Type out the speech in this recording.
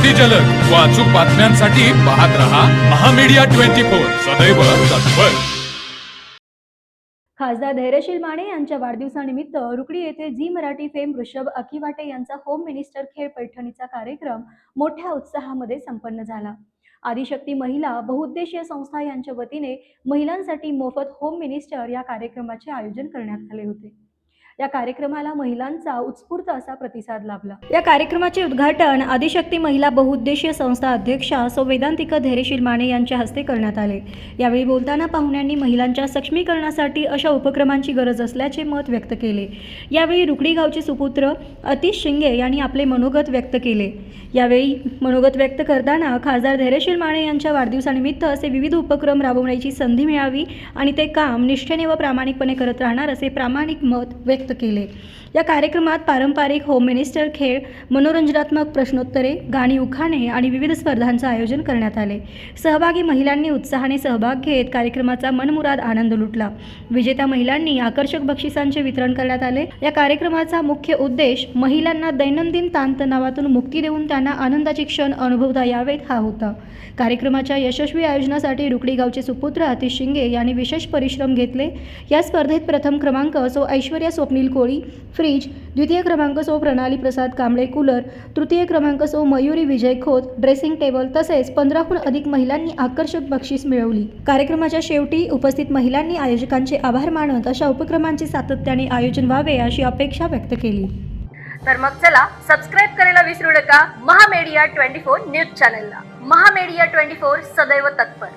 अगदी जलद व अचूक बातम्यांसाठी पाहत रहा महामीडिया 24 सदैव तत्पर। खासदार धैर्यशील माने यांच्या वाढदिवसानिमित्त रुकडी येथे झी मराठी फेम ऋषभ अकिवाटे यांचा होम मिनिस्टर खेळ पैठणीचा कार्यक्रम मोठ्या उत्साहामध्ये संपन्न झाला। आदिशक्ती महिला बहुउद्देशीय संस्था यांच्या वतीने महिलांसाठी मोफत होम मिनिस्टर या कार्यक्रमाचे आयोजन करण्यात आले होते। या कार्यक्रमाला महिलांचा उत्स्फूर्त असा प्रतिसाद लाभला। या कार्यक्रमाचे उद्घाटन आदिशक्ती महिला बहुउद्देशीय संस्था अध्यक्षा सौ वेदांतिका धैर्यशील माने यांच्या हस्ते करण्यात आले। यावेळी बोलताना पाहुण्यांनी महिलांच्या सक्षमीकरणासाठी अशा उपक्रमांची गरज असल्याचे मत व्यक्त केले। यावेळी रुकडी गावचे सुपुत्र अतिश शिंगे यांनी आपले मनोगत व्यक्त केले। यावेळी मनोगत व्यक्त करताना खासदार धैर्यशील माने यांच्या वाढदिवसानिमित्त असे विविध उपक्रम राबवण्याची संधी मिळावी आणि ते काम निष्ठेने व प्रामाणिकपणे करत राहणार असे प्रामाणिक मत व्यक्त केले। या कार्यक्रमात पारंपरिक होम मिनिस्टर खेळ, मनोरंजनात्मक प्रश्नोत्तरे, गाणी उखाणे आणि विविध स्पर्धांचे आयोजन करण्यात आले। सहभागी महिलांनी उत्साहाने सहभाग घेत कार्यक्रमाचा मनमुराद आनंद लुटला। विजेत्या महिलांनी आकर्षक बक्षिसांचे वितरण करण्यात आले। या कार्यक्रमाचा मुख्य उद्देश महिलांना दैनंदिन ताणतणावातून मुक्ती देऊन त्यांना आनंदाचे क्षण अनुभवता यावेत हा होता। कार्यक्रमाच्या यशस्वी आयोजनासाठी रुकडी गावचे सुपुत्र अतिश शिंगे यांनी विशेष परिश्रम घेतले। या स्पर्धेत प्रथम क्रमांक सौ ऐश्वर्या स्वप्नील कोळी फ्रीज, द्वितीय क्रमांक सौ प्रणाली प्रसाद कांबळे कूलर, तृतीय क्रमांक सौ मयुरी विजय खोत ड्रेसिंग टेबल तसेच 15हून अधिक महिलांनी आकर्षक बक्षीस मिळवली। कार्यक्रमाच्या शेवटी उपस्थित महिलांनी आयोजकांचे आभार मानत अशा उपक्रमांचे सातत्याने आयोजन व्हावे अशी अपेक्षा व्यक्त केली। तर मग चला सबस्क्राइब करायला विसरू नका महामीडिया 24 न्यूज चॅनलला। महामीडिया 24 सदैव तत्पर।